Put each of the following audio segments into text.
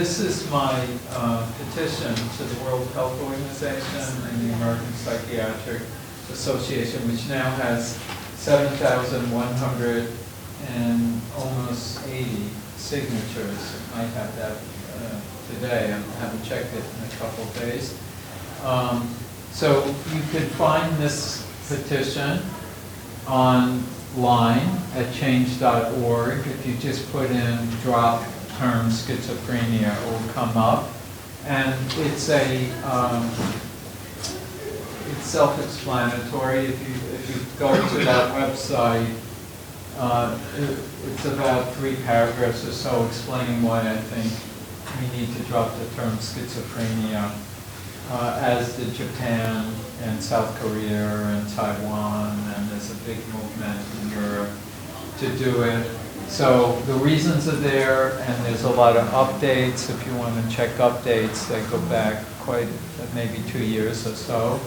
this is my petition to the World Health Organization and the American Psychiatric Association, which now has 7,100 and almost 80 signatures. I have that today. I haven't checked it in a couple of days. So you can find this petition online at change.org. If you just put in drop term schizophrenia, it will come up. And it's it's self-explanatory. If you go to that website, it's about 3 paragraphs or so explaining why I think we need to drop the term schizophrenia, as did Japan and South Korea and Taiwan, and there's a big movement in Europe to do it. So the reasons are there, and there's a lot of updates. If you want to check updates, they go back quite maybe 2 years or so,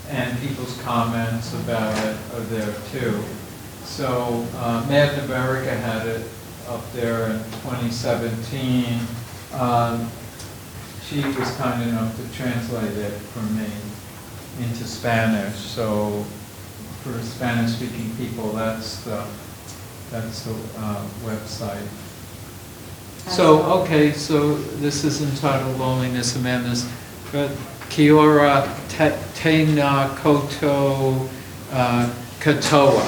and people's comments about it are there too. So Mad in America had it up there in 2017. She was kind enough to translate it for me into Spanish. So for Spanish-speaking people, that's the website. So, okay, so this is entitled Loneliness and Madness. But Kiora Tena Koto Katoa,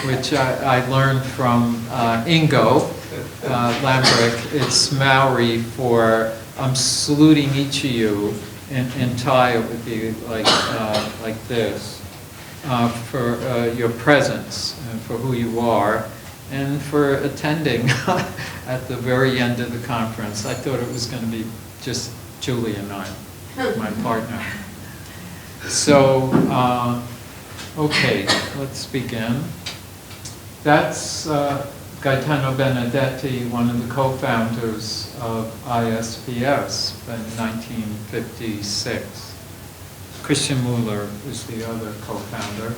which I learned from Ingo Lambrick. It's Maori for I'm saluting each of you. In Thai it would be like this. For your presence and for who you are, and for attending at the very end of the conference. I thought it was going to be just Julie and I, my partner. So, okay, let's begin. That's Gaetano Benedetti, one of the co-founders of ISPS in 1956. Christian Mueller is the other co-founder.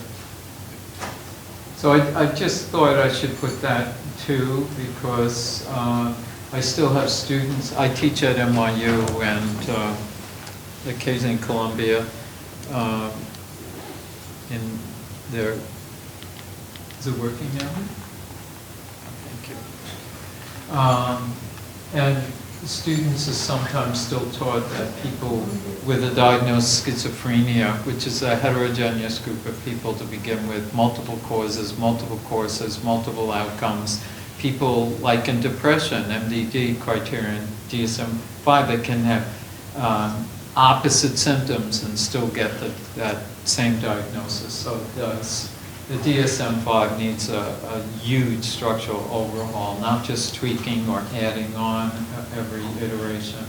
So I just thought I should put that too, because I still have students. I teach at NYU and occasionally in Columbia. In their, is it working now? Thank you. And students are sometimes still taught that people with a diagnosed schizophrenia, which is a heterogeneous group of people to begin with, multiple causes, multiple courses, multiple outcomes, people like in depression, MDD criterion, DSM-5, that can have opposite symptoms and still get that same diagnosis. So it does. The DSM-5 needs a huge structural overhaul, not just tweaking or adding on every iteration.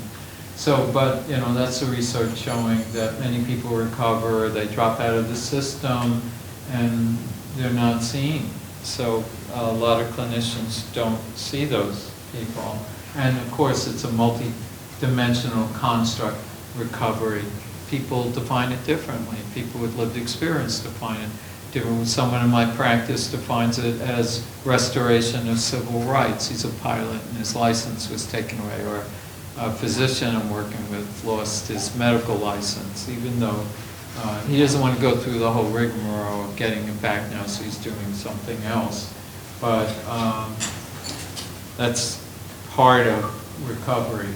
So, but you know, that's the research showing that many people recover, they drop out of the system, and they're not seen. So a lot of clinicians don't see those people. And of course, it's a multi-dimensional construct recovery. People define it differently. People with lived experience define it. Someone in my practice defines it as restoration of civil rights. He's a pilot and his license was taken away, or a physician I'm working with lost his medical license, even though he doesn't want to go through the whole rigmarole of getting it back now, so he's doing something else. But that's part of recovery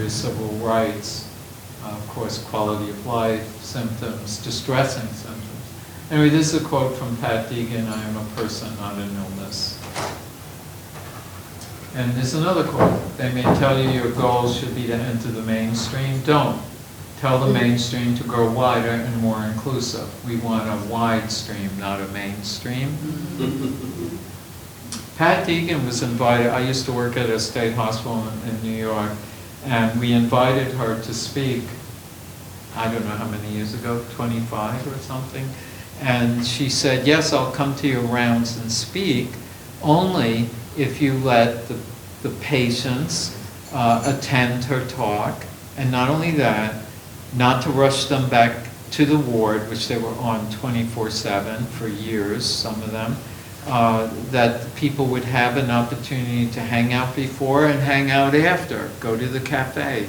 of civil rights, of course, quality of life, symptoms, distressing symptoms. Anyway, this is a quote from Pat Deegan, I am a person, not an illness. And there's another quote. They may tell you your goals should be to enter the mainstream. Don't. Tell the mainstream to grow wider and more inclusive. We want a wide stream, not a mainstream. Pat Deegan was invited. I used to work at a state hospital in New York, and we invited her to speak, I don't know how many years ago, 25 or something. And she said, yes, I'll come to your rounds and speak, only if you let the patients attend her talk. And not only that, not to rush them back to the ward, which they were on 24/7 for years, some of them, that people would have an opportunity to hang out before and hang out after, go to the cafe.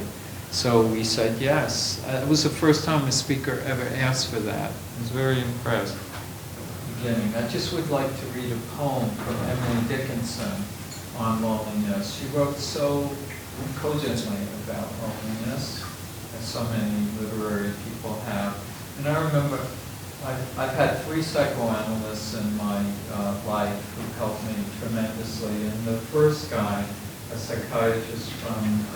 So we said yes. It was the first time a speaker ever asked for that. I was very impressed. Beginning. I just would like to read a poem from Emily Dickinson on loneliness. She wrote so cogently about loneliness, as so many literary people have. And I remember I've had 3 psychoanalysts in my life who helped me tremendously. And the first guy, a psychiatrist from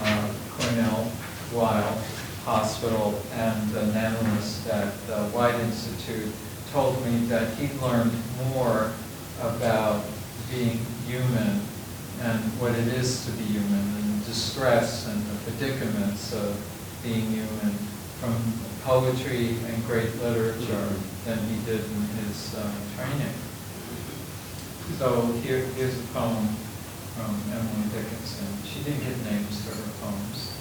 Cornell Weill Hospital and an analyst at the White Institute, told me that he learned more about being human and what it is to be human and distress and the predicaments of being human from poetry and great literature than he did in his training. So here's a poem from Emily Dickinson. She didn't give names for her poems.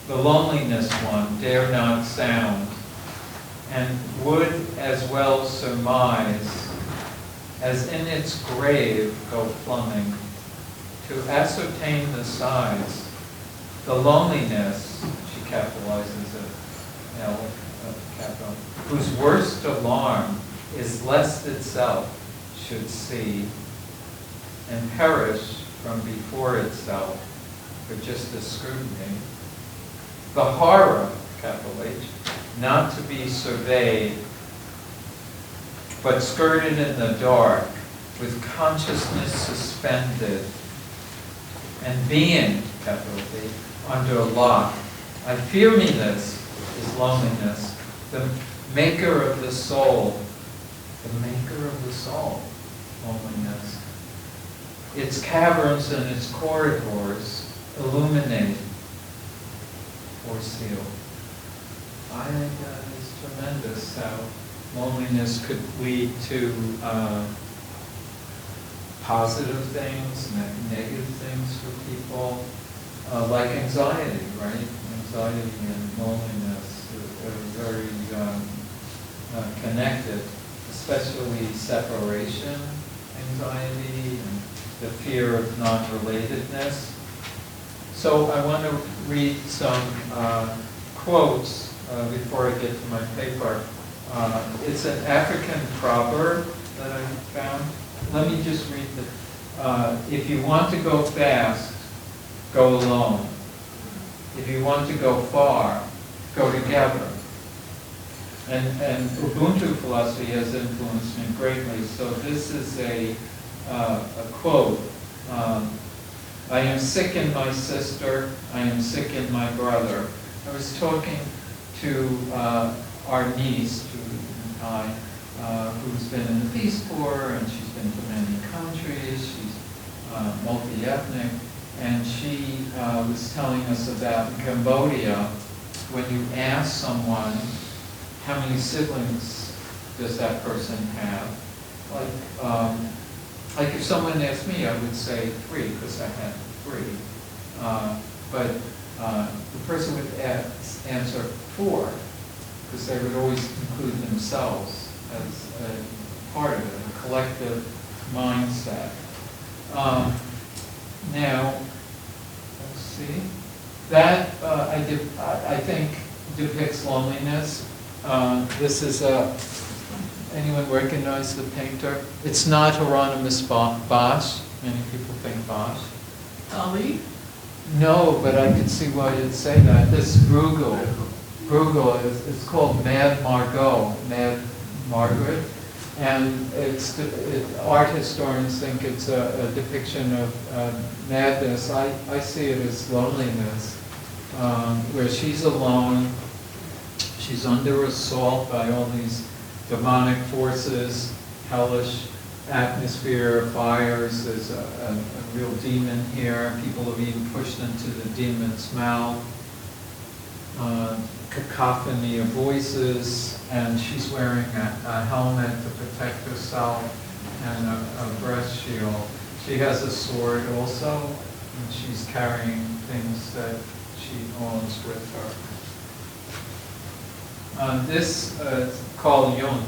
The loneliness one dare not sound, and would as well surmise as in its grave go plumbing, to ascertain the size, the loneliness, she capitalizes it, L capital, whose worst alarm is lest itself should see and perish from before itself for just a scrutiny. The horror, capital H, not to be surveyed, but skirted in the dark, with consciousness suspended, and being, capital B, under lock. I fear me this is loneliness, the maker of the soul, loneliness. Its caverns and its corridors illuminate or seal. I think that is tremendous how loneliness could lead to positive things, negative things for people, like anxiety, right? Anxiety and loneliness are very connected, especially separation anxiety and the fear of non-relatedness. So I want to read some quotes before I get to my paper. It's an African proverb that I found. Let me just read it. If you want to go fast, go alone. If you want to go far, go together. And Ubuntu philosophy has influenced me greatly. So this is a quote. I am sick in my sister, I am sick in my brother. I was talking to our niece, who's been in the Peace Corps, and she's been to many countries, she's multi-ethnic, and she was telling us about in Cambodia, when you ask someone, how many siblings does that person have? Like if someone asked me, I would say 3, because I had 3. But the person would answer 4, because they would always include themselves as a part of it, a collective mindset. Now, let's see. That, I think, depicts loneliness. This is anyone recognize the painter? It's not Hieronymus Bosch. Many people think Bosch. Ali? No, but I could see why you'd say that. This Bruegel is called Mad Margot, Mad Margaret, and art historians think it's a depiction of madness. I see it as loneliness, where she's alone, she's under assault by all these demonic forces, hellish atmosphere, fires. There's a real demon here. People have even pushed into the demon's mouth. Cacophony of voices, and she's wearing a helmet to protect herself and a breast shield. She has a sword also, and she's carrying things that she owns with her. This is called Jung,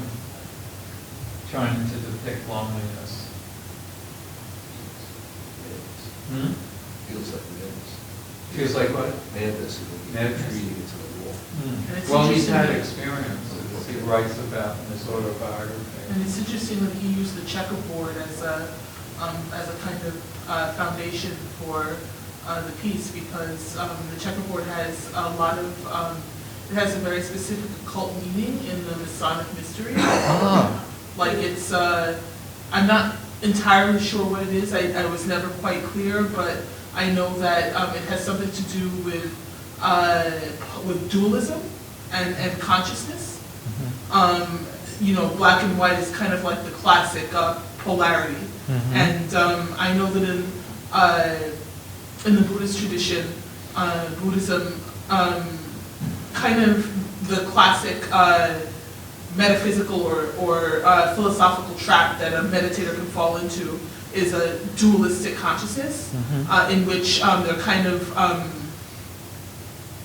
trying to depict loneliness. Feels like madness. Feels like what? Madness. Madness. Reading it to the wall. Well, he's had experiences. He writes about in his autobiography. And it's interesting that he used the checkerboard as a kind of foundation for the piece, because the checkerboard has a lot of, it has a very specific occult meaning in the Masonic mystery. Like it's, I'm not entirely sure what it is. I was never quite clear, but I know that it has something to do with dualism and consciousness. You know, black and white is kind of like the classic polarity. And I know that in the Buddhist tradition, Buddhism, kind of the classic metaphysical or philosophical trap that a meditator can fall into is a dualistic consciousness, in which they're kind of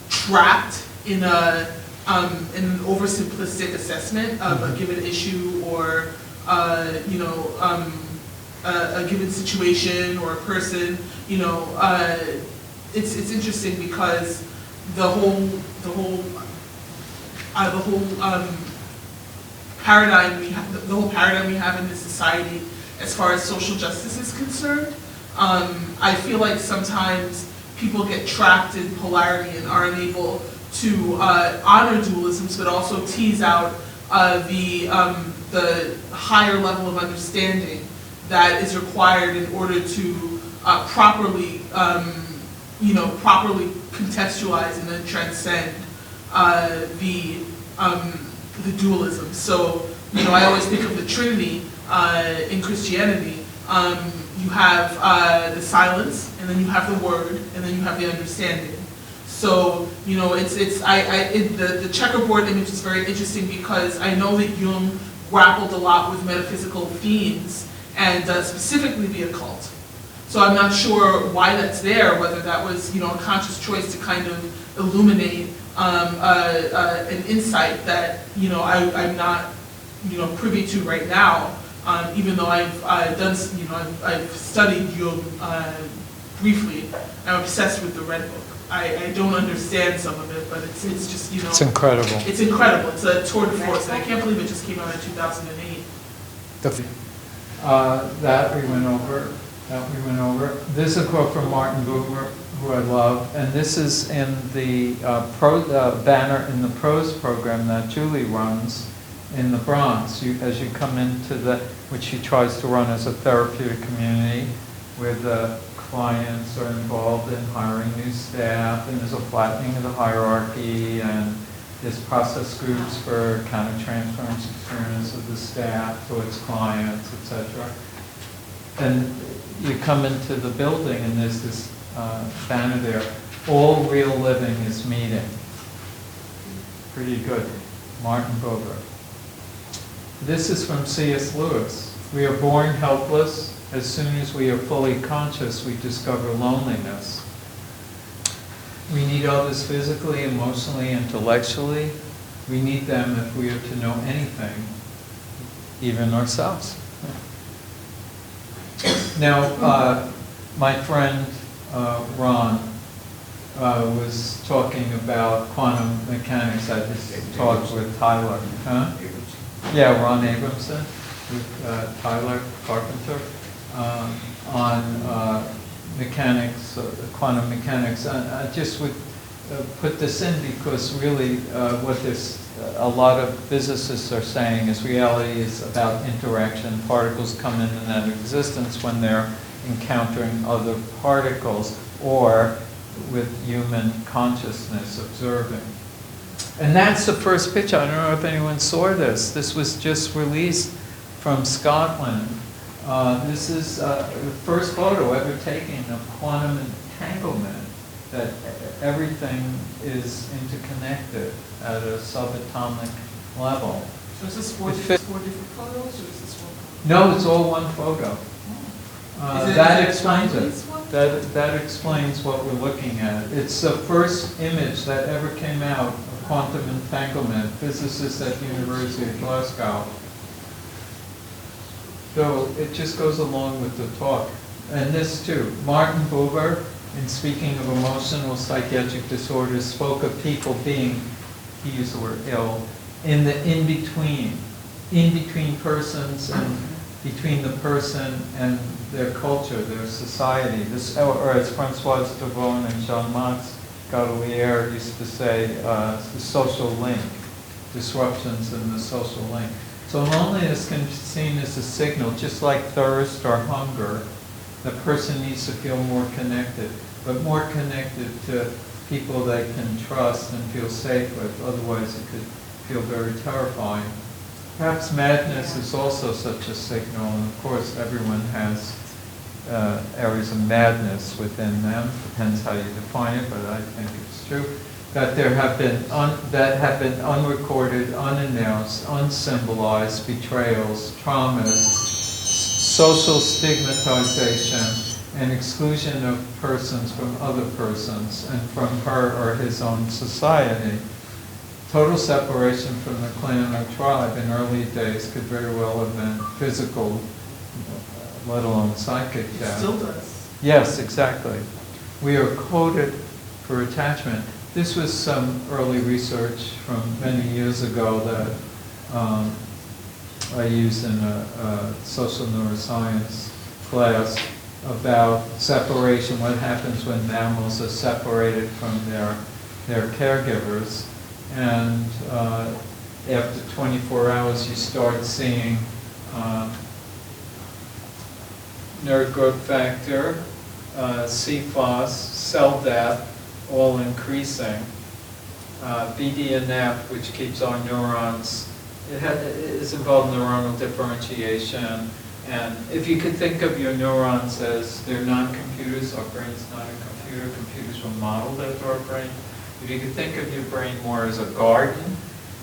trapped in an oversimplistic assessment of a given issue or you know, a given situation or a person. You know, it's interesting because the whole paradigm we have in this society as far as social justice is concerned, I feel like sometimes people get trapped in polarity and aren't able to honor dualisms, but also tease out the higher level of understanding that is required in order to properly, you know, properly contextualize and then transcend the dualism. So, you know, I always think of the Trinity in Christianity. You have the silence, and then you have the word, and then you have the understanding. So, you know, the checkerboard image is very interesting because I know that Jung grappled a lot with metaphysical themes and specifically the occult. So I'm not sure why that's there, whether that was, you know, a conscious choice to kind of illuminate an insight that, you know, I'm not, you know, privy to right now, even though I've done, you know, I've studied Jung briefly. I'm obsessed with the Red Book. I don't understand some of it, but it's just, you know. It's incredible. It's incredible. It's a tour de force, and I can't believe it just came out in 2008. That we went over. This is a quote from Martin Buber, who I love, and this is in the banner in the prose program that Julie runs in the Bronx. As you come into which she tries to run as a therapeutic community, where the clients are involved in hiring new staff, and there's a flattening of the hierarchy, and there's process groups for counter-transference experience of the staff to its clients, etc. And you come into the building and there's this banner there, all real living is meeting. Pretty good. Martin Buber. This is from C.S. Lewis. We are born helpless. As soon as we are fully conscious, we discover loneliness. We need others physically, emotionally, intellectually. We need them if we are to know anything, even ourselves. Now, my friend Ron was talking about quantum mechanics. I just talked with Tyler. Huh? Yeah, Ron Abramson with Tyler Carpenter on mechanics, quantum mechanics. I just would put this in because really what a lot of physicists are saying is reality is about interaction. Particles come in and out of existence when they're encountering other particles or with human consciousness observing. And that's the first picture. I don't know if anyone saw this. This was just released from Scotland. This is the first photo ever taken of quantum entanglement, that everything is interconnected at a subatomic level. So is this four different photos, or is this one? No, it's all one photo. That explains it. That explains what we're looking at. It's the first image that ever came out of quantum entanglement. Physicists at the University of Glasgow. So it just goes along with the talk. and this too, Martin Buber, in speaking of emotional psychiatric disorders, spoke of people being, he used the word ill, in the in-between persons and between the person and their culture, their society. This, or as Francois Devon and Jean-Max Garoulier used to say, the social link, disruptions in the social link. So loneliness can be seen as a signal, just like thirst or hunger. The person needs to feel more connected, but more connected to people they can trust and feel safe with. Otherwise, it could feel very terrifying. Perhaps madness is also such a signal, and of course, everyone has areas of madness within them. Depends how you define it, but I think it's true that there have been unrecorded, unannounced, unsymbolized betrayals, traumas, social stigmatization, and exclusion of persons from other persons and from her or his own society. Total separation from the clan or tribe in early days could very well have been physical, let alone psychic death. It still does. Yes, exactly. We are coded for attachment. This was some early research from many years ago that I used in a social neuroscience class about separation, what happens when mammals are separated from their caregivers. And after 24 hours, you start seeing nerve growth factor, CFOS, cell death, all increasing. BDNF, which keeps our neurons, it is involved in neuronal differentiation. And if you could think of your neurons as they're non-computers, our brain's not a computer, computers were modeled after our brain. If you could think of your brain more as a garden,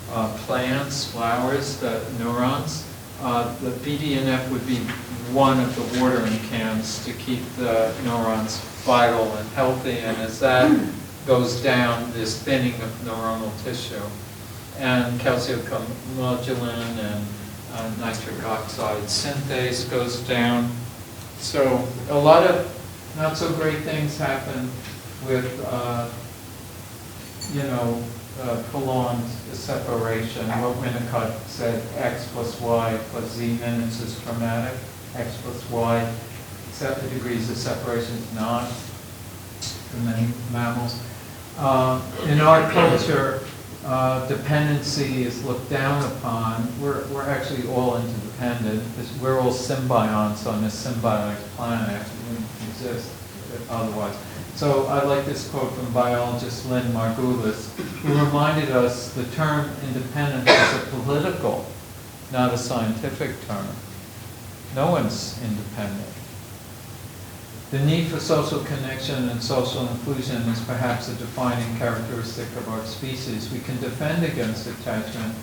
plants, flowers, the neurons, the BDNF would be one of the watering cans to keep the neurons vital and healthy, and as that goes down, there's thinning of neuronal tissue. And calciumodulin and nitric oxide synthase goes down. So a lot of not so great things happen with prolonged separation. What Winnicott said, X plus Y plus Z minutes is traumatic. X plus Y, 7 degrees of separation is not for many mammals. In our culture, dependency is looked down upon. We're actually all interdependent. We're all symbionts on this symbiotic planet. We wouldn't exist otherwise. So I like this quote from biologist Lynn Margulis, who reminded us the term independence is a political, not a scientific term. No one's independent. The need for social connection and social inclusion is perhaps a defining characteristic of our species. We can defend against attachment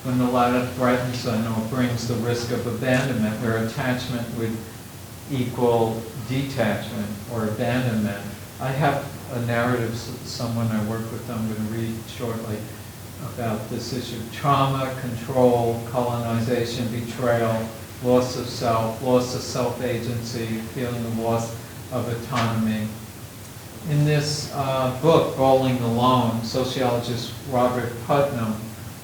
when the latter threatens or brings the risk of abandonment, where attachment would equal detachment or abandonment. I have a narrative, someone I work with, I'm going to read shortly, about this issue. Trauma, control, colonization, betrayal, loss of self-agency, feeling of loss of autonomy. In this book, Bowling Alone, sociologist Robert Putnam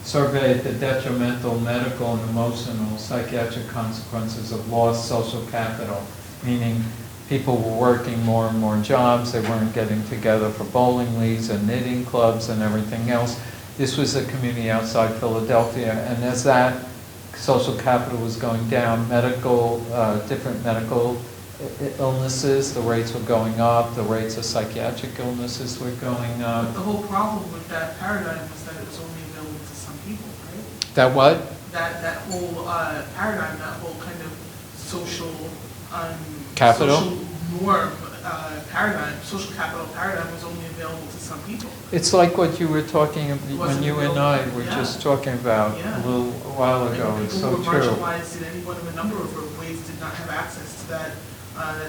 surveyed the detrimental medical and emotional psychiatric consequences of lost social capital, meaning people were working more and more jobs, they weren't getting together for bowling leagues and knitting clubs and everything else. This was a community outside Philadelphia, and as that social capital was going down, different medical illnesses, the rates were going up, the rates of psychiatric illnesses were going up. But the whole problem with that paradigm was that it was only available to some people, right? That what? That whole paradigm, that whole kind of social capital? Social norm paradigm, social capital paradigm was only available to some people. It's like what you were talking about when you and I were just talking about a little while ago. It's so true. People who were marginalized in any one of a number of ways did not have access to that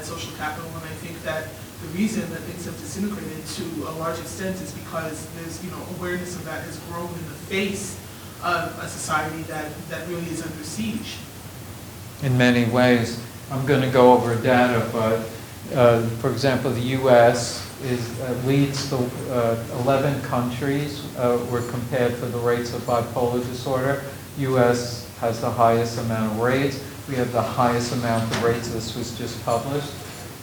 social capital, and I think that the reason that things have disintegrated to a large extent is because there's awareness of that has grown in the face of a society that really is under siege. In many ways. I'm going to go over data, but For example, the U.S. leads the 11 countries were compared for the rates of bipolar disorder. U.S. has the highest amount of rates. We have the highest amount of rates. This was just published.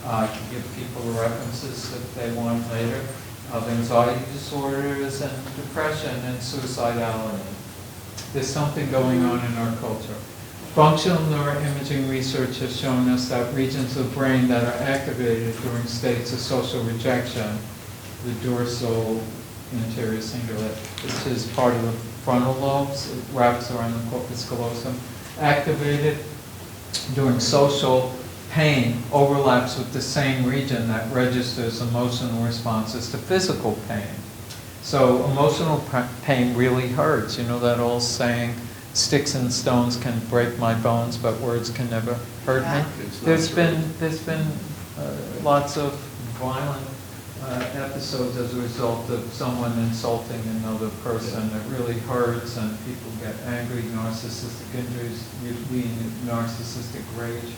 I can give people the references if they want later, of anxiety disorders and depression and suicidality. There's something going on in our culture. Functional neuroimaging research has shown us that regions of the brain that are activated during states of social rejection, the dorsal anterior cingulate, which is part of the frontal lobes, it wraps around the corpus callosum, activated during social pain overlaps with the same region that registers emotional responses to physical pain. So emotional pain really hurts. You know that old saying, sticks and stones can break my bones, but words can never hurt me? There's been lots of violent episodes as a result of someone insulting another person. It really hurts, and people get angry. Narcissistic injuries lead to narcissistic rage.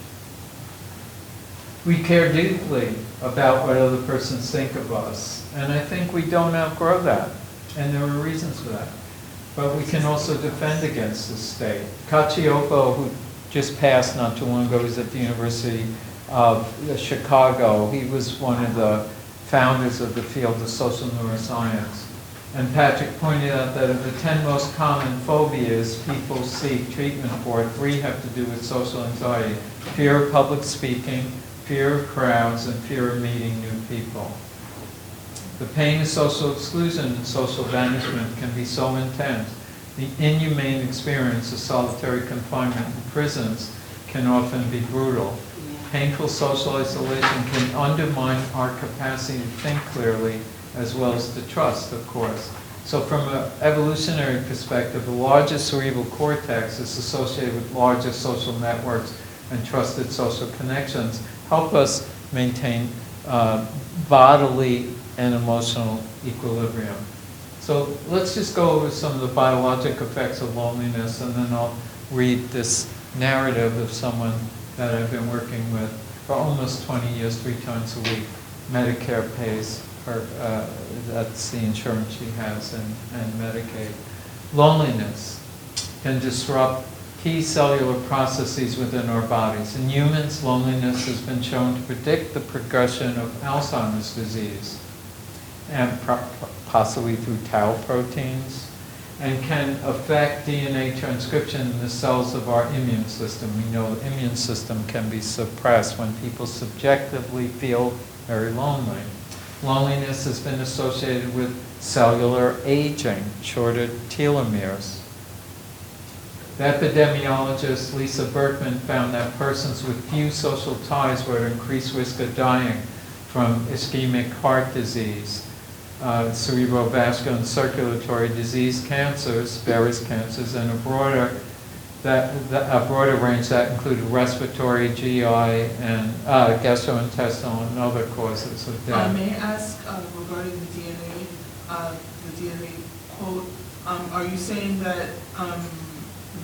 We care deeply about what other persons think of us, and I think we don't outgrow that, and there are reasons for that. But we can also defend against the state. Cacioppo, who just passed not too long ago, was at the University of Chicago. He was one of the founders of the field of social neuroscience. And Patrick pointed out that of the 10 most common phobias people seek treatment for, 3 have to do with social anxiety: fear of public speaking, fear of crowds, and fear of meeting new people. The pain of social exclusion and social banishment can be so intense. The inhumane experience of solitary confinement in prisons can often be brutal. Painful social isolation can undermine our capacity to think clearly, as well as to trust, of course. So from an evolutionary perspective, the largest cerebral cortex is associated with larger social networks and trusted social connections, help us maintain bodily and emotional equilibrium. So let's just go over some of the biologic effects of loneliness, and then I'll read this narrative of someone that I've been working with for almost 20 years, 3 times a week. Medicare pays her, that's the insurance she has, and Medicaid. Loneliness can disrupt key cellular processes within our bodies. In humans, loneliness has been shown to predict the progression of Alzheimer's disease, and possibly through tau proteins, and can affect DNA transcription in the cells of our immune system. We know the immune system can be suppressed when people subjectively feel very lonely. Loneliness has been associated with cellular aging, shorter telomeres. The epidemiologist Lisa Berkman found that persons with few social ties were at increased risk of dying from ischemic heart disease, cerebrovascular and circulatory disease, cancers, various cancers, and a broader range that included respiratory, GI, and gastrointestinal and other causes of death. May I ask regarding the DNA quote, are you saying that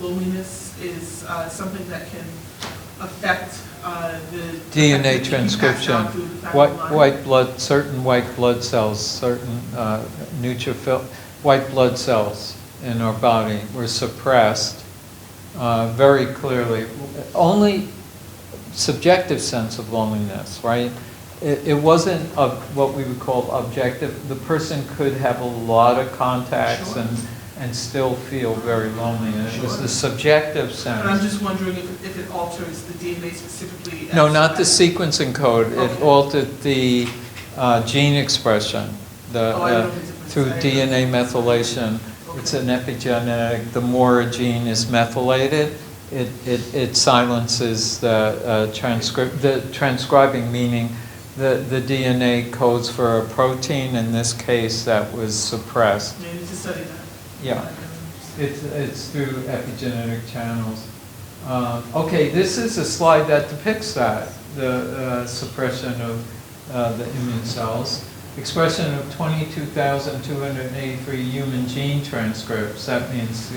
loneliness is something that can affect the DNA transcription, certain white blood cells, certain neutrophil white blood cells in our body were suppressed very clearly. Only subjective sense of loneliness, right? It wasn't what we would call objective. The person could have a lot of contacts and still feel very lonely. And it was the subjective sense. But I'm just wondering if it alters the DNA specifically. No, not the sequencing code. Okay. It altered the gene expression through DNA methylation. Okay. It's an epigenetic. The more a gene is methylated, it silences the transcribing, meaning the DNA codes for a protein, in this case, that was suppressed. You need to study that. Yeah, it's through epigenetic channels. Okay, this is a slide that depicts that, the suppression of the immune cells. Expression of 22,283 human gene transcripts. That means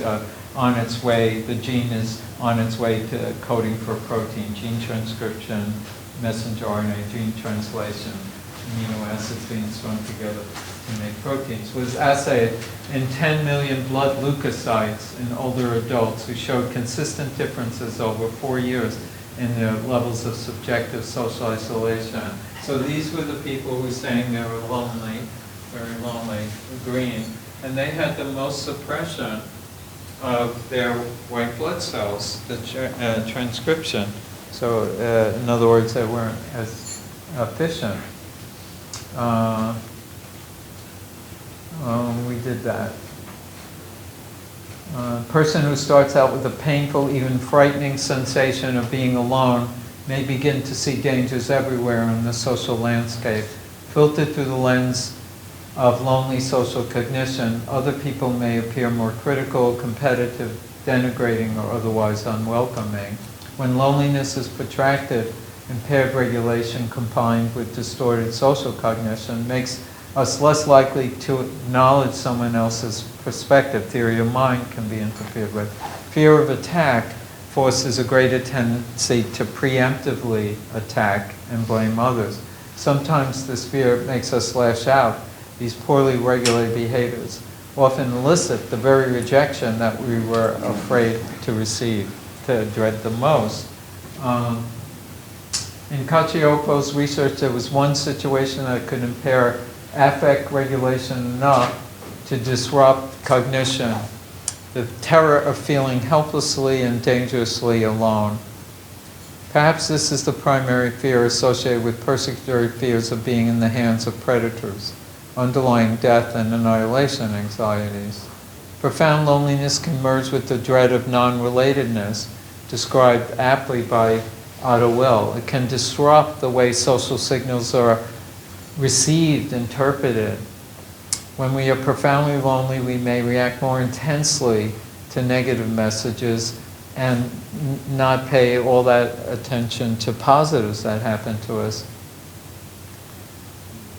on its way, the gene is on its way to coding for protein, gene transcription, messenger RNA gene translation, amino acids being strung together to make proteins, was assayed in 10 million blood leukocytes in older adults who showed consistent differences over 4 years in their levels of subjective social isolation. So these were the people who were saying they were lonely, very lonely, green, and they had the most suppression of their white blood cells, the transcription. So in other words, they weren't as efficient. We did that. A person who starts out with a painful, even frightening sensation of being alone may begin to see dangers everywhere in the social landscape. Filtered through the lens of lonely social cognition, other people may appear more critical, competitive, denigrating, or otherwise unwelcoming. When loneliness is protracted, impaired regulation combined with distorted social cognition makes us less likely to acknowledge someone else's perspective. Theory of mind can be interfered with. Fear of attack forces a greater tendency to preemptively attack and blame others. Sometimes this fear makes us lash out. These poorly regulated behaviors often elicit the very rejection that we were afraid to receive, to dread the most. In Cacioppo's research, there was one situation that could impair affect regulation enough to disrupt cognition, the terror of feeling helplessly and dangerously alone. Perhaps this is the primary fear associated with persecutory fears of being in the hands of predators, underlying death and annihilation anxieties. Profound loneliness can merge with the dread of non-relatedness, described aptly by Otto Will. It can disrupt the way social signals are received, interpreted. When we are profoundly lonely, we may react more intensely to negative messages and not pay all that attention to positives that happen to us.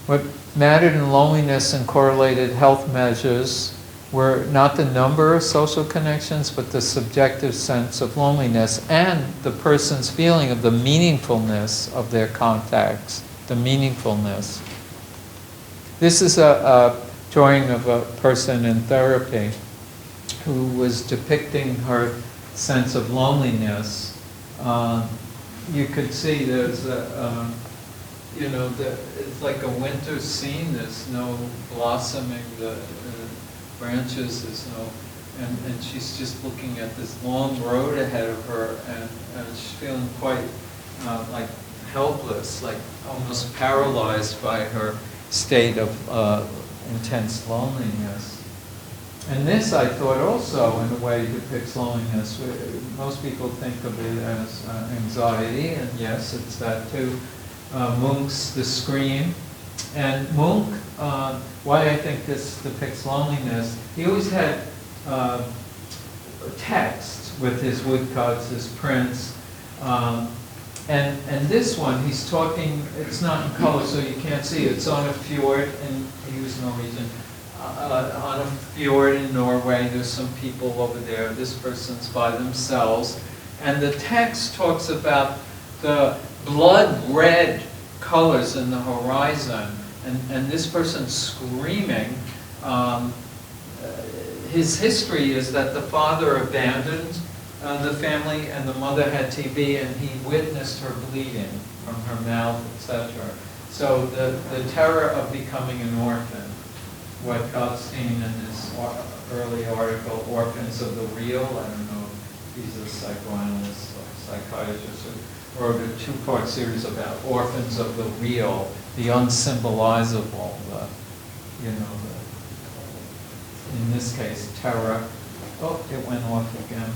What mattered in loneliness and correlated health measures were not the number of social connections, but the subjective sense of loneliness and the person's feeling of the meaningfulness of their contacts, the meaningfulness. This is a drawing of a person in therapy who was depicting her sense of loneliness. You could see there's a, it's like a winter scene. There's no blossoming, the branches, there's no, and she's just looking at this long road ahead of her, and she's feeling quite like helpless, like almost paralyzed by her state of intense loneliness. And this, I thought, also in a way depicts loneliness. Most people think of it as anxiety, and yes, it's that too. Munch's The Scream. And Munch, why I think this depicts loneliness, he always had text with his woodcuts, his prints. And this one, he's talking, it's not in color so you can't see it. It's on a fjord, and he was Norwegian. On a fjord in Norway, there's some people over there. This person's by themselves. And the text talks about the blood red colors in the horizon. And this person's screaming. His history is that the father abandoned the family, and the mother had TB, and he witnessed her bleeding from her mouth, etc. So the terror of becoming an orphan, what Gottstein in his early article, Orphans of the Real, I don't know if he's a psychoanalyst or psychiatrist, or wrote a two-part series about orphans of the real, the unsymbolizable, in this case, terror. Oh, it went off again.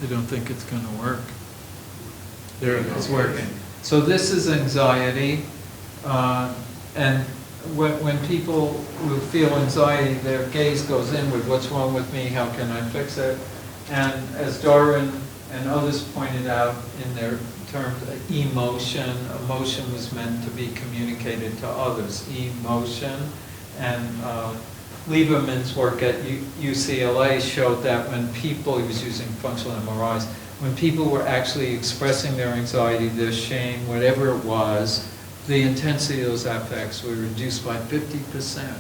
I don't think it's going to work. There it is, working. So this is anxiety, and when people who feel anxiety, their gaze goes inward. What's wrong with me? How can I fix it? And as Darwin and others pointed out in their terms, emotion was meant to be communicated to others. Emotion, and Lieberman's work at UCLA showed that when people, he was using functional MRIs, when people were actually expressing their anxiety, their shame, whatever it was, the intensity of those affects were reduced by 50%.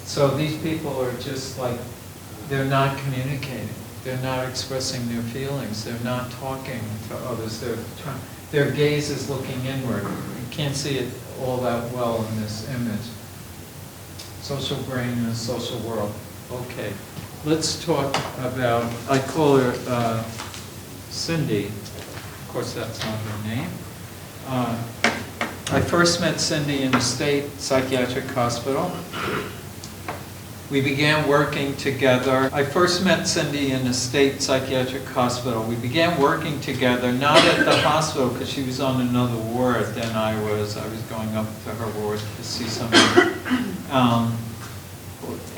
So these people are just like, they're not communicating. They're not expressing their feelings. They're not talking to others. Their gaze is looking inward. You can't see it all that well in this image. Social brain in a social world. Okay, let's talk about, I call her Cindy. Of course, that's not her name. I first met Cindy in a state psychiatric hospital. We began working together. I first met Cindy in a state psychiatric hospital. We began working together, not at the hospital, because she was on another ward than I was. I was going up to her ward to see somebody.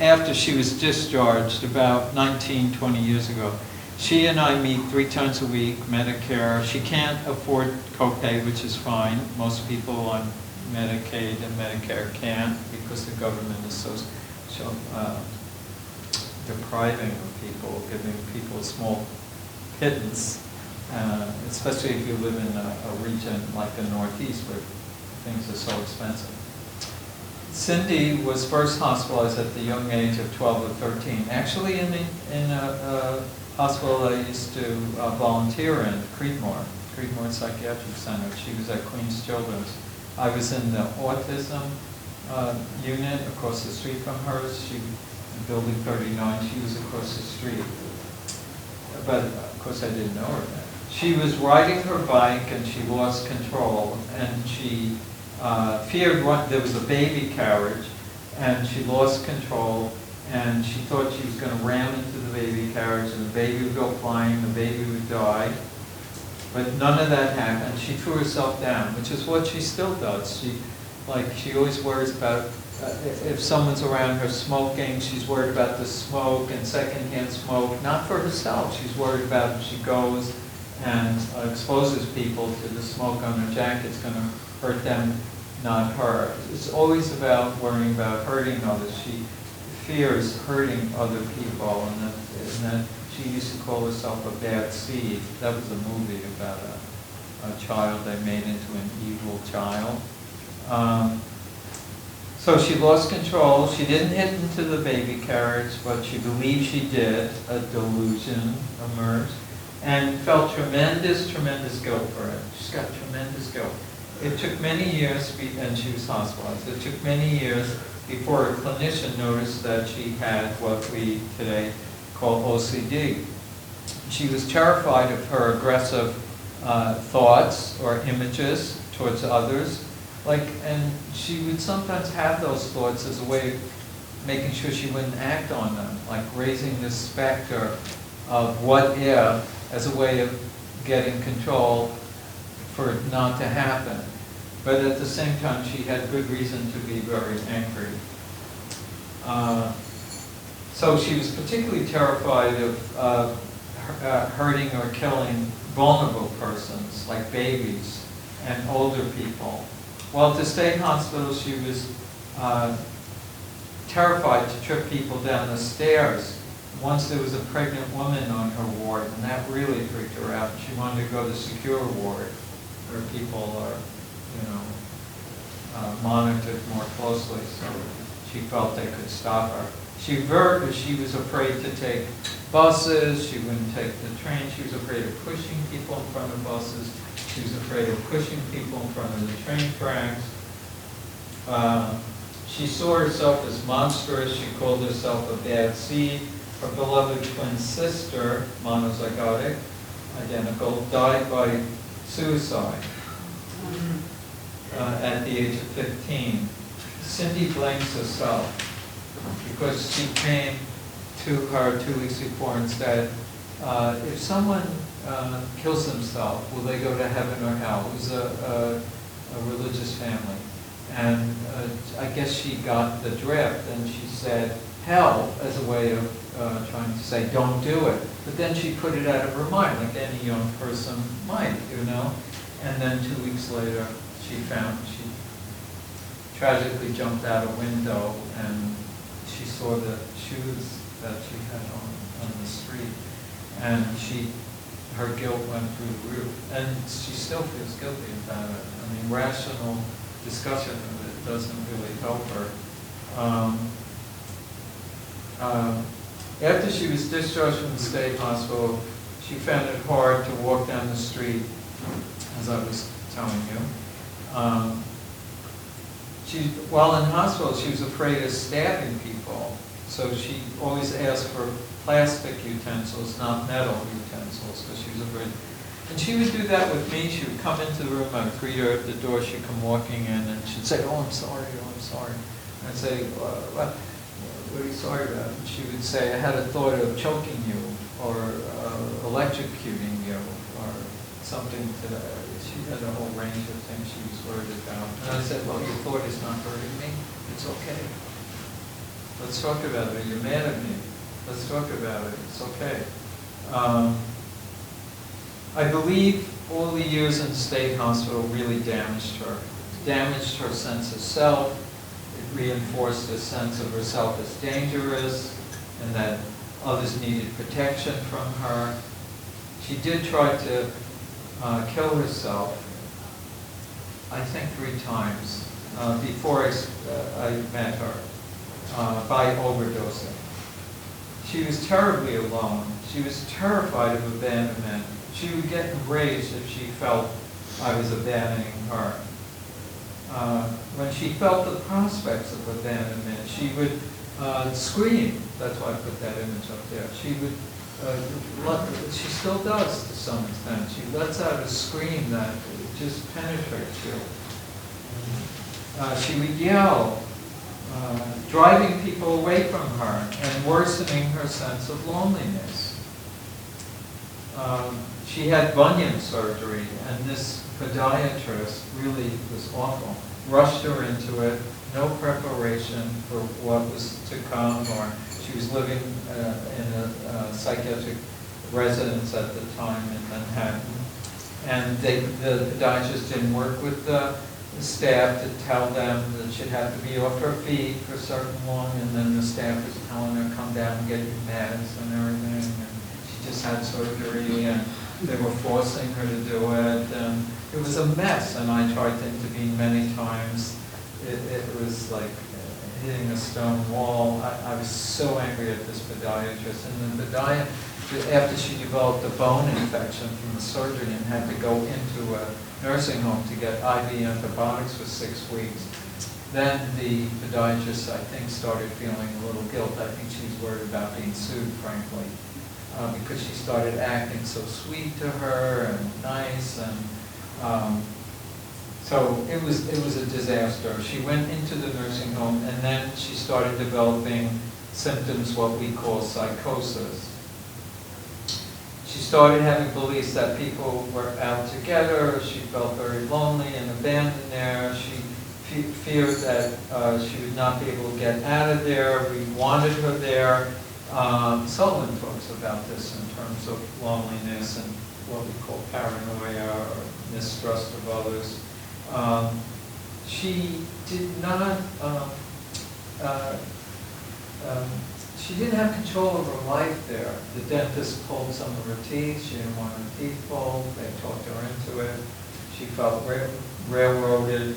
After she was discharged, about 19, 20 years ago, she and I meet 3 times a week, Medicare. She can't afford copay, which is fine. Most people on Medicaid and Medicare can't because the government is so depriving of people, giving people a small pittance, especially if you live in a region like the Northeast where things are so expensive. Cindy was first hospitalized at the young age of 12 or 13. Actually, in a hospital I used to volunteer in, Creedmoor Psychiatric Center. She was at Queens Children's. I was in the autism unit across the street from hers. She, building 39, she was across the street. But of course I didn't know her then. She was riding her bike and she lost control, and she feared there was a baby carriage, and she lost control, and she thought she was going to ram into the baby carriage and the baby would go flying, the baby would die. But none of that happened. She threw herself down, which is what she still does. She always worries about if someone's around her smoking, she's worried about the smoke and secondhand smoke, not for herself. She's worried about if she goes and exposes people to the smoke on her jacket, it's going to hurt them, not her. It's always about worrying about hurting others. She fears hurting other people, and that she used to call herself a bad seed. That was a movie about a child they made into an evil child. So she lost control. She didn't hit into the baby carriage, but she believed she did. A delusion emerged, and felt tremendous guilt for it. She's got tremendous guilt. It took many years, and she was hospitalized. It took many years before a clinician noticed that she had what we today call OCD. She was terrified of her aggressive thoughts or images towards others. And she would sometimes have those thoughts as a way of making sure she wouldn't act on them, like raising this specter of what if as a way of getting control for it not to happen. But at the same time, she had good reason to be very angry. So she was particularly terrified of hurting or killing vulnerable persons, like babies and older people. While at the state hospital, she was terrified to trip people down the stairs. Once there was a pregnant woman on her ward, and that really freaked her out. She wanted to go to the secure ward, where people are, monitored more closely, so she felt they could stop her. She was afraid to take buses. She wouldn't take the train. She was afraid of pushing people in front of buses. She was afraid of pushing people in front of the train tracks. She saw herself as monstrous. She called herself a bad seed. Her beloved twin sister, monozygotic, identical, died by suicide at the age of 15. Cindy blames herself because she came to her 2 weeks before and said, if someone kills themselves, will they go to heaven or hell? It was a religious family. And I guess she got the drift, and she said hell as a way of trying to say don't do it. But then she put it out of her mind, like any young person might, And then 2 weeks later, she tragically jumped out a window and she saw the shoes that she had on the street, and her guilt went through the roof, and she still feels guilty about it. I mean, rational discussion of it doesn't really help her. After she was discharged from the state hospital, she found it hard to walk down the street, as I was telling you. While in hospital, she was afraid of stabbing people, so she always asked for plastic utensils, not metal utensils, because she was afraid. And she would do that with me. She would come into the room, I would greet her at the door, she'd come walking in, and she'd say, "Oh, I'm sorry, oh, I'm sorry." And I'd say, what are you sorry about? And she would say, "I had a thought of choking you, or electrocuting you, or something to that." She had a whole range of things she was worried about. And I said, "Well, your thought is not hurting me. It's okay. Let's talk about it. You're mad at me. Let's talk about it. It's okay." I believe all the years in the state hospital really damaged her. It damaged her sense of self. It reinforced a sense of herself as dangerous and that others needed protection from her. She did try to kill herself, I think 3 times, before I met her, by overdosing. She was terribly alone. She was terrified of abandonment. She would get enraged if she felt I was abandoning her. When she felt the prospects of abandonment, she would scream. That's why I put that image up there. She would, she still does to some extent. She lets out a scream that just penetrates you. She would yell, driving people away from her and worsening her sense of loneliness. She had bunion surgery, and this podiatrist really was awful. Rushed her into it, no preparation for what was to come, or she was living in a psychiatric residence at the time in Manhattan. And the podiatrist didn't work with the staff to tell them that she'd have to be off her feet for certain long, and then the staff was telling her, "Come down and get your meds," and everything. And she just had surgery, and they were forcing her to do it, and it was a mess, and I tried to intervene many times. It was like hitting a stone wall. I was so angry at this podiatrist, and the podiatrist, after she developed a bone infection from the surgery and had to go into a nursing home to get IV antibiotics for 6 weeks, then the podiatrist, I think, started feeling a little guilt. I think she's worried about being sued, frankly. Because she started acting so sweet to her and nice, and so it was a disaster. She went into the nursing home, and then she started developing symptoms, what we call psychosis. She started having beliefs that people were out together. She felt very lonely and abandoned there. She feared that she would not be able to get out of there. We wanted her there. Sullivan talks about this in terms of loneliness and what we call paranoia or mistrust of others. She did not, she didn't have control of her life there. The dentist pulled some of her teeth. She didn't want her teeth pulled. They talked her into it. She felt railroaded.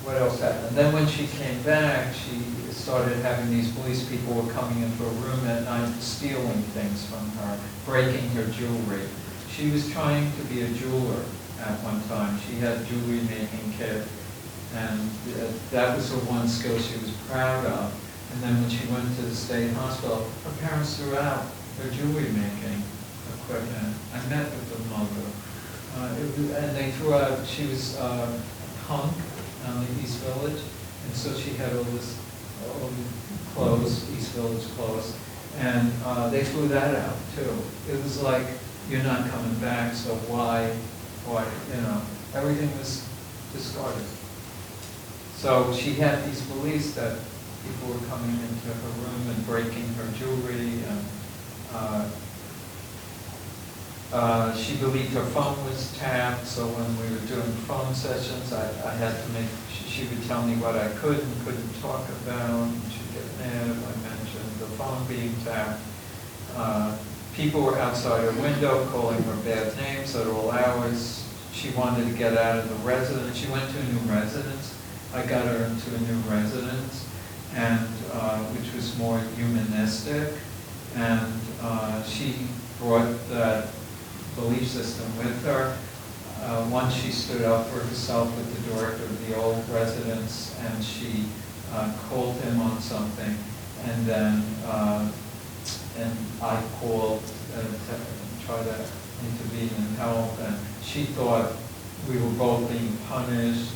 What else happened? And then when she came back, she started having these police people were coming into her room at night, stealing things from her, breaking her jewelry. She was trying to be a jeweler at one time. She had a jewelry making kit, and that was her one skill she was proud of. And then when she went to the state hospital, her parents threw out her jewelry making equipment. I met with the mother. And they threw out, she was a punk on the East Village, and so she had all the clothes, East Village clothes, and they threw that out too. It was like, "You're not coming back, so why, everything was discarded." So she had these beliefs that people were coming into her room and breaking her jewelry, and She believed her phone was tapped, so when we were doing phone sessions, I had to make, she would tell me what I could and couldn't talk about, and she'd get mad if I mentioned the phone being tapped. People were outside her window calling her bad names at all hours. She wanted to get out of the residence. She went to a new residence. I got her into a new residence, and which was more humanistic, and she brought that belief system with her. Once she stood up for herself with the director of the old residence, and she called him on something, and then and I called to try to intervene and help, and she thought we were both being punished,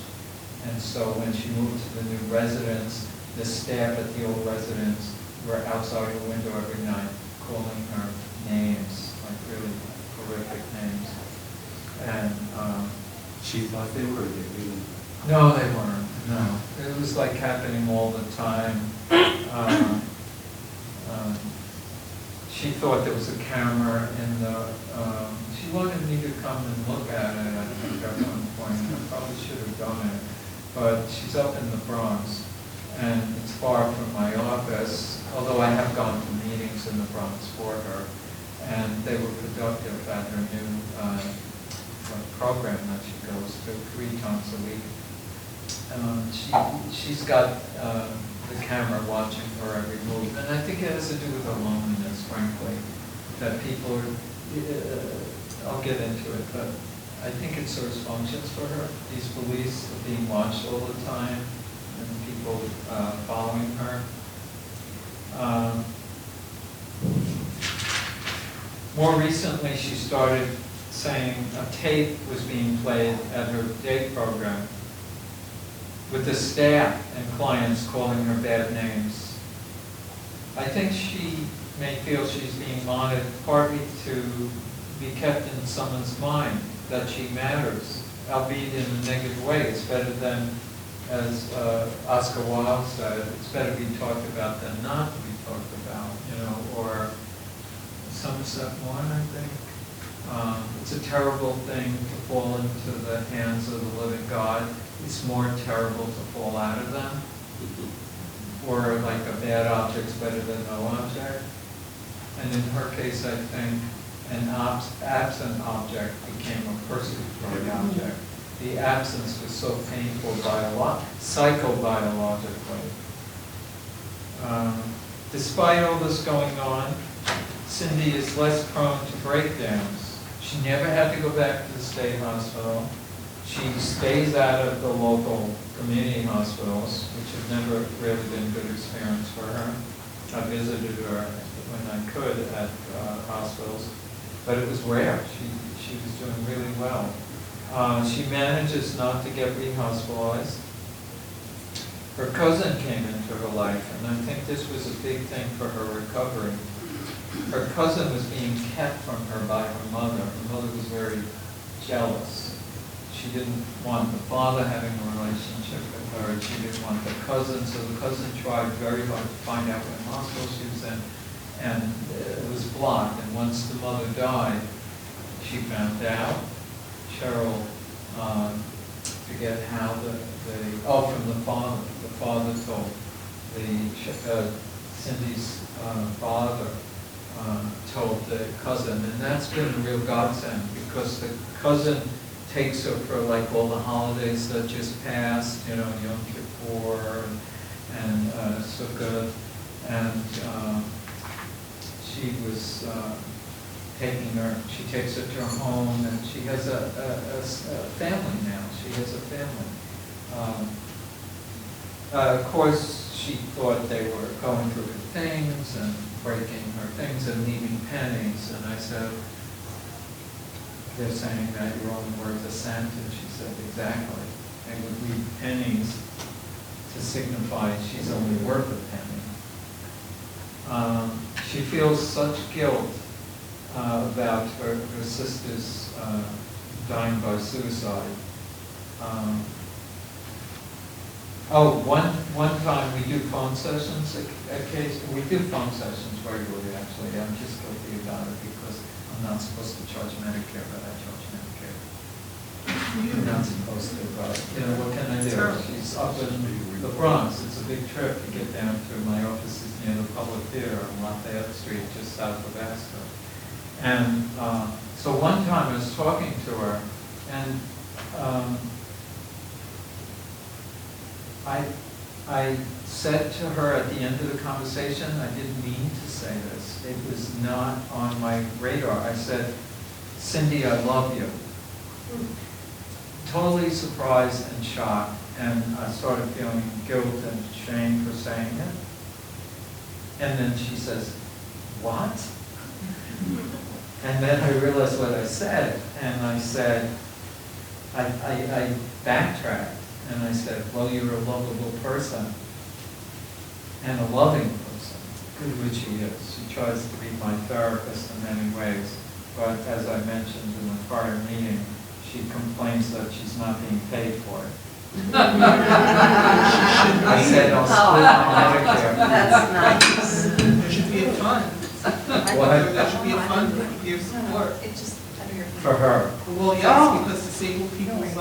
and so when she moved to the new residence, the staff at the old residence were outside her window every night calling her names, like really horrific names. And she thought they were, they really... No, they weren't, no. It was like happening all the time. She thought there was a camera in the, she wanted me to come and look at it, I think at one point. I probably should have done it. But she's up in the Bronx, and it's far from my office, although I have gone to meetings in the Bronx for her, and they were productive at her new program that she goes to 3 times a week. She's got the camera watching her every move, and I think it has to do with her loneliness, frankly, that people are, I'll get into it, but I think it serves functions for her, these beliefs of being watched all the time, and people following her. More recently, she started saying a tape was being played at her day program with the staff and clients calling her bad names. I think she may feel she's being monitored partly to be kept in someone's mind that she matters, albeit in a negative way. It's better than, as Oscar Wilde said, it's better to be talked about than not to be talked about, you know, or Somerset Maugham, I think. It's a terrible thing to fall into the hands of the living God. It's more terrible to fall out of them. Or like a bad object's better than no object. And in her case, I think an absent object became a persecutory object. The absence was so painful psychobiologically. Despite all this going on, Cindy is less prone to breakdowns. She never had to go back to the state hospital. She stays out of the local community hospitals, which have never really been a good experience for her. I visited her when I could at hospitals, but it was rare. She was doing really well. She manages not to get rehospitalized. Her cousin came into her life, and I think this was a big thing for her recovery. Her cousin was being kept from her by her mother. Her mother was very jealous. She didn't want the father having a relationship with her. She didn't want the cousin, so the cousin tried very hard to find out what hospital she was in, and it was blocked. And once the mother died, she found out. Cheryl, forget how from the father. The father told Cindy's father told the cousin, and that's been a real godsend because the cousin takes her for like all the holidays that just passed, you know, Yom Kippur and Sukkot, and she was taking her. She takes her to her home, and she has a family now. She has a family. Of course, she thought they were going through her things and breaking her things and leaving pennies. And I said, they're saying that you're only worth a cent. And she said, exactly. They would leave pennies to signify she's only worth a penny. She feels such guilt about her sister's dying by suicide. One time we do phone sessions occasionally. We do phone sessions regularly, actually. I'm just guilty about it because I'm I'm not supposed to charge Medicare, but I charge Medicare. You're not supposed to, but, what can I do? She's up in the Bronx. It's a big trip to get down to my office is near the Public Theater on Lafayette Street, just south of Astor. And so one time I was talking to her, and I said to her at the end of the conversation, I didn't mean to say this. It was not on my radar. I said, Cindy, I love you. Totally surprised and shocked, and I started feeling guilt and shame for saying it. And then she says, what? And then I realized what I said, and I said, I backtracked, and I said, well, you're a lovable person, and a loving person, which she is. She tries to be my therapist in many ways, but as I mentioned in the prior meeting, she complains that she's not being paid for it. I said, I'll split my Medicare. That's nice. There should be a fund. What? There should be a fund for peer support. For her. Well, yes, because disabled people's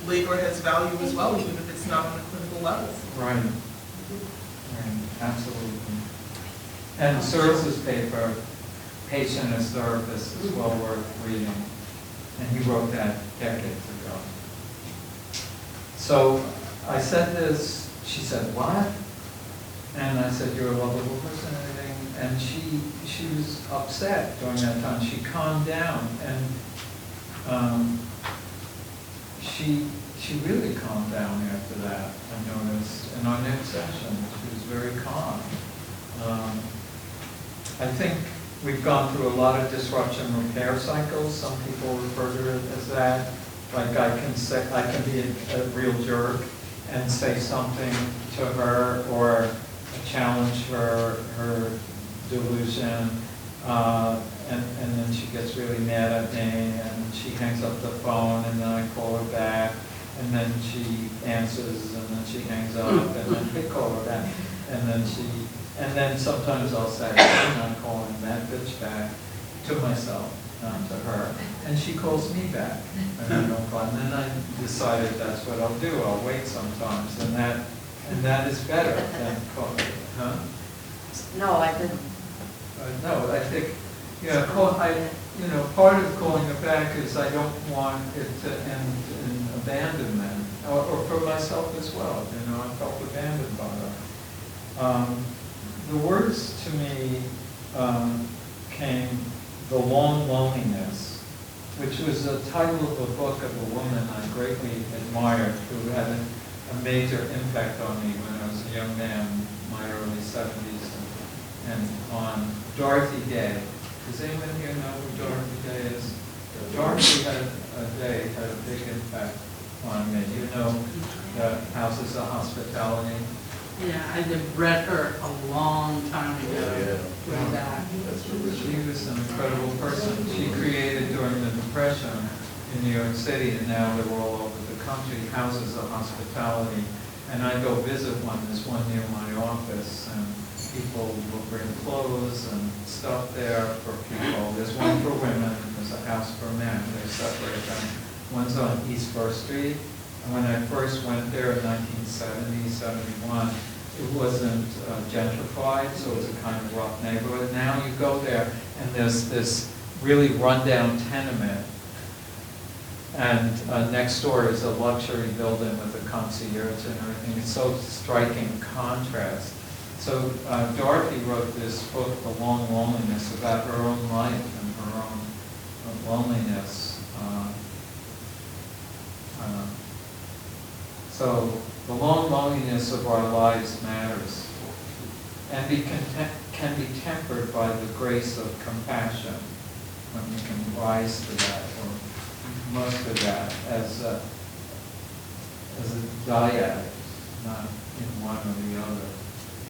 labor has value as well, even if it's not on a clinical level. Right. Right, absolutely. And services paper, Patient as Therapist, is well worth reading. And he wrote that decades ago. So I said this, she said, what? And I said, you're a lovable person and everything. And she was upset during that time. She calmed down, and she really calmed down after that, I noticed. In our next session, she was very calm. I think we've gone through a lot of disruption repair cycles. Some people refer to it as that. Like I can be a real jerk and say something to her or challenge her delusion, and then she gets really mad at me, and she hangs up the phone, and then I call her back, and then she answers, and then she hangs up, and then I call her back, and then sometimes I'll say, I'm not calling that bitch back, to myself, not to her, and she calls me back, and I don't call, and then I decided that's what I'll do. I'll wait sometimes, and that is better than calling. Huh? No, I didn't. No, I think, part of calling it back is I don't want it to end in abandonment, or for myself as well. I felt abandoned by her. The words to me came The Long Loneliness, which was the title of a book of a woman I greatly admired who had a major impact on me when I was a young man, my early 70s and on, Dorothy Day. Does anyone here know who Dorothy Day is? Dorothy had a big impact on me. You know the Houses of Hospitality? Yeah, I read her a long time ago. Way back. She was an incredible person. She created during the Depression in New York City, and now they're all over the country, Houses of Hospitality. And I go visit one. There's one near my office, and people will bring clothes and stuff there for people. There's one for women, there's a house for men. They separate them. One's on East 1st Street. And when I first went there in 1970, 71, it wasn't gentrified, so it was a kind of rough neighborhood. Now you go there, and there's this really rundown tenement, and next door is a luxury building with a concierge and everything. It's so striking contrast. So Dorothy wrote this book, The Long Loneliness, about her own life and her own loneliness. So the long loneliness of our lives matters, and can be tempered by the grace of compassion, when we can rise to that, or most of that, as a dyad, not in one or the other.